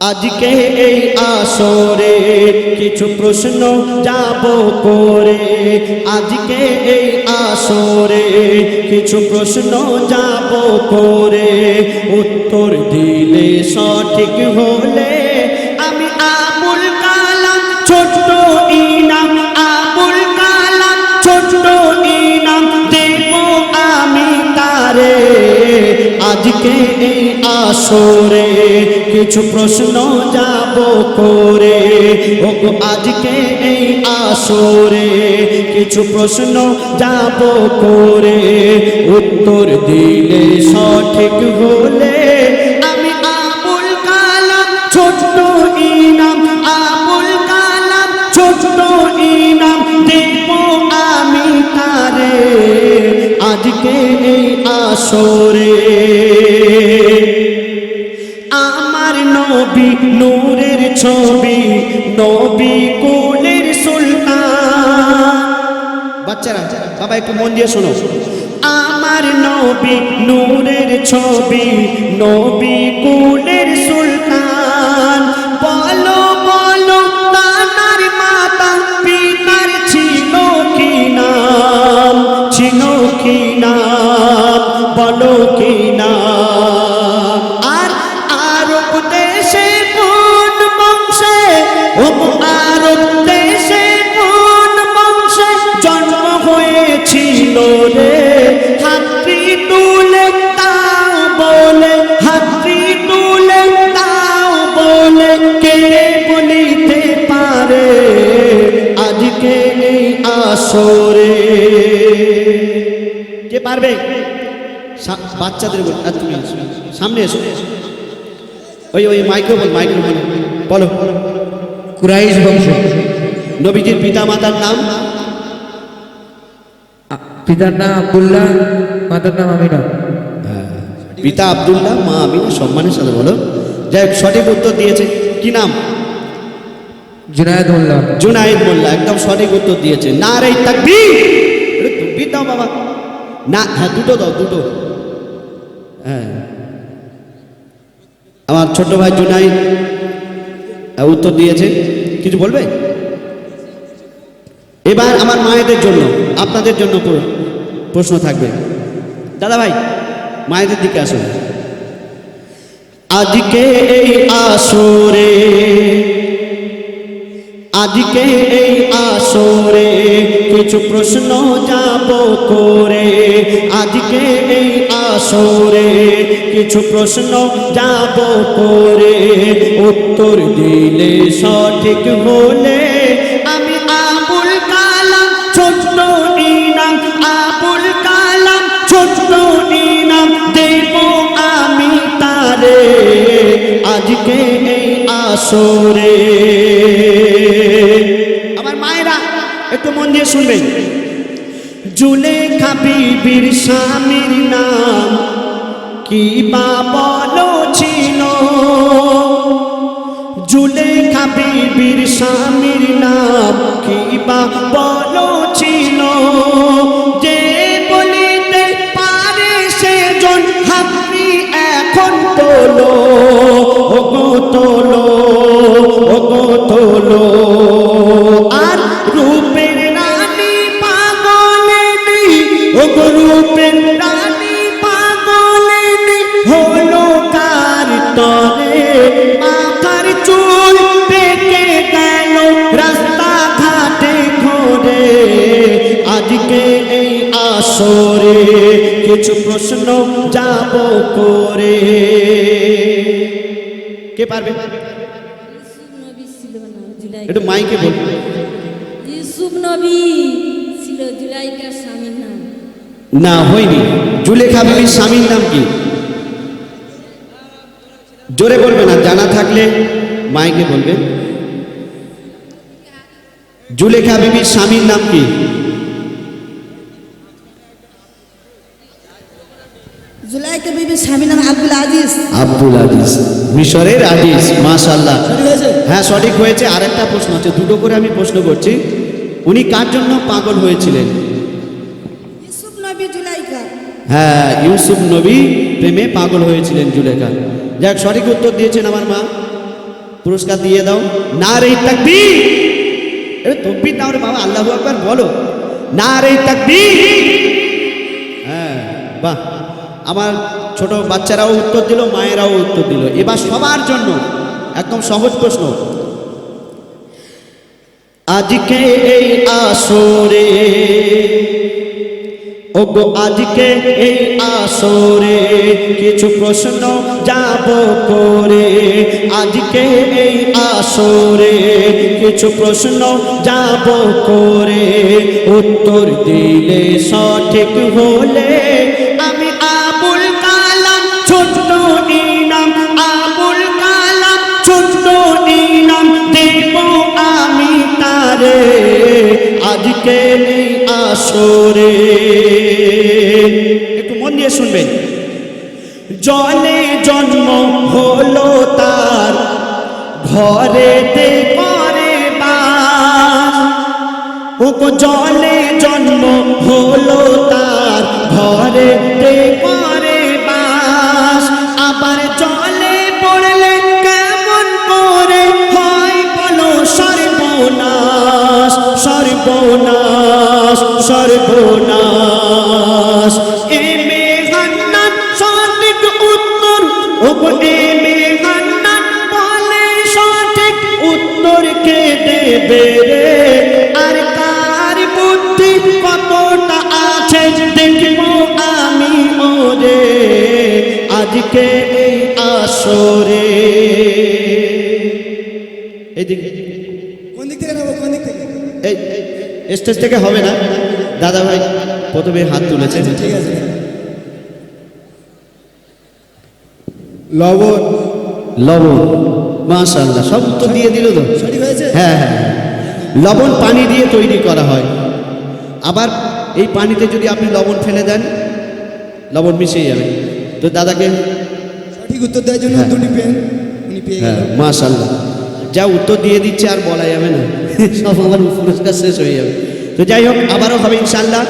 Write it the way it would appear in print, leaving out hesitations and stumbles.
আজকে এই আসরে কিছু প্রশ্ন যাব করে, আজকে এই আসরে কিছু প্রশ্ন যাব করে, উত্তর দিলে সঠিক হলে আমি আবুল কালাম ছোট্ট ইনাম, আবুল কালাম ছোট্ট ইনাম দেব আমি তারে। আজকে এই আসরে কিছু প্রশ্ন যাব করে, ওগো আজকে এই আসরে কিছু প্রশ্ন যাব করে, উত্তর দিলে সঠিক হলে আমি আবুল কালাম ছোট্ট ইনাম, আবুল কালাম ছোট্ট ইনাম দেব আমি তারে। আজকে এই আসরে আমার নবী নূরের ছবি, নবী কুলের সুলতান। বাচ্চারা বাবা একটু মন দিয়ে শোনো। আমার নবী নূরের ছবি, নবী কুলের সুলতান। বলো বলো তার মাতা পিতার ছিল কি নাম, ছিল কি নাম, বলো কি নাম। আর আরব দেশে কোন বংশে, ও আরব দেশে কোন বংশে জন্ম হয়েছিল রে। হাতটি তুলে তাও বলে, হাতটি তুলে তাও বলে কে বলিতে পারে। আজকে এই আসরে কে পারবে? বাচ্চাদের বল, তুমি সামনে এসো। ওই ওই মাইক্রোফোন মাইক্রোফোন বলো। কুরাইশ বংশ। নবীজির পিতা মাতার নাম? পিতার নাম আব্দুল্লাহ, মাতার নাম আমিনা। পিতা আব্দুল্লাহ, মা আমিনা। সম্মানের সাথে বলো। যাই হোক, সঠিক উত্তর দিয়েছে। কি নাম? জুনায়েদ মোল্লা। জুনায়েদ মোল্লা একদম সঠিক উত্তর দিয়েছে। নারে তাকবীর। তাকবীর দাও বাবা। না, হ্যাঁ দুটো দাও, দুটো। হ্যাঁ, আমার ছোট ভাই জুনায়েদ উত্তর দিয়েছে। কিছু বলবে? এবার আমার মায়েদের জন্য, আপনাদের জন্য প্রশ্ন থাকবে। দাদা ভাই মায়েদের দিকে আসুন। আজকে এই আসরে, আজকে এই আসরে কিছু প্রশ্ন যাব করে, আজকে এই আসরে কিছু প্রশ্ন যাব করে, উত্তর দিলে সঠিক হলে আমি আবুল কালাম ছোট্ট ইনাম, আবুল কালাম ছোট্ট ইনাম দেব আমি তারে। আজকে এই আসরে আমার মায়েরা একটু মন দিয়ে শুনবেন। জুলেখা বিবির স্বামীর নাম কি বা বলো ছিল? জুলেখা বিবির স্বামীর নাম কি বা বলো ছিল? যে বলিতে পারে সেজন হাতটি এখন তোলো, ওগো তোলো, ওগো তোলো। আর রূপের রানী পাগলেনি, ওগো রূপের রানী পাগলেনি হলো কার তরে। মাথার চুল পেকে গেল রাস্তা ঘাটে ঘোরে। আজকে এই আসরে কিছু প্রশ্ন যাব করে। কে পারবে? একটু মাইকে বল। ইউসুফ নবী ছিল জুলাইকার স্বামীর নাম। না, হয়নি। জুলেখা বিবির স্বামীর নাম কি? জোরে বলবে না, জানা থাকলে মাইকে বলবে। জুলেখা বিবির স্বামীর নাম কি? জুলাইকা বিবির স্বামীর নাম আব্দুল আজিজ। আব্দুল আজিজ, মিশরের আজিজ। মাশাআল্লাহ, হ্যাঁ সঠিক হয়েছে। আরেকটা প্রশ্ন আছে, দুটো করে আমি প্রশ্ন করছি। উনি কার জন্য পাগল হয়েছিলেন? ইউসুফ নবী জুলাইকা। হ্যাঁ, ইউসুফ নবী প্রেমে পাগল হয়েছিলেন জুলেখা। যাক, সঠিক উত্তর দিয়েছেন আমার মা। পুরস্কার দিয়ে দাও। নারে তাকবীর, এরে তকবীর দাও রে বাবা, আল্লাহু আকবার বলো, নারে তাকবীর। হ্যাঁ বাহ, আমার ছোট বাচ্চারাও উত্তর দিল, মায়েরাও উত্তর দিল। এবার সবার জন্য একদম সহজ প্রশ্ন। আজকে এই আসরে, ওগো আজকে এই আসরে কিছু প্রশ্ন যাব করে, আজকে এই আসরে কিছু প্রশ্ন যাব করে, উত্তর দিলে সঠিক হলে আমি আবুল কালাম ছোট্ট ইনাম, আবুল কালাম ছোট্ট ইনাম দেব আমি তারে আজকে এই আসরে। একটু মন দিয়ে শুনবেন। জলে জন্ম হলো তার, ঘরেতে করে বাস, ও জলে জন্ম হলো তার, ঘরেতে করে বাস। আবার জলে পড়লে কেমন করে হয় বলো সর্বনাশ, সর্বনাশ, সর্বনাশ। এ মেঘান্নান সঠিক উত্তর, ও এ মেঘান্নান বলে সঠিক উত্তর কে দেবে রে? আর কার বুদ্ধি কতটা আছে দেখব আমি ওরে আজকে এই আসরে। এইদিকে কোন দিক থেকে নেবো, কোন দিক থেকে? এই স্টেজ থেকে হবে না, দাদা ভাই প্রথমে হাত তুলেছে। ঠিক আছে। লবণ লবণ, মাশাআল্লাহ, সব উত্তর দিয়ে দিল তো। সঠিক হয়েছে। হ্যাঁ হ্যাঁ, লবণ পানি দিয়ে তৈরি করা হয়। আবার এই পানিতে যদি আপনি লবণ ফেলে দেন, লবণ মিশে যাবে। তো দাদাকে সঠিক উত্তর দেওয়ার জন্য হ্যাঁ। দুটি পেন উনি পেয়ে হ্যাঁ গেলেন। মাশাআল্লাহ, যা উত্তর দিয়ে দিচ্ছে আর বলা যাবে না, সব আমার পুরস্কার শেষ হয়ে যাবে। তো যাই হোক, আবারও হবে ইনশাআল্লাহ।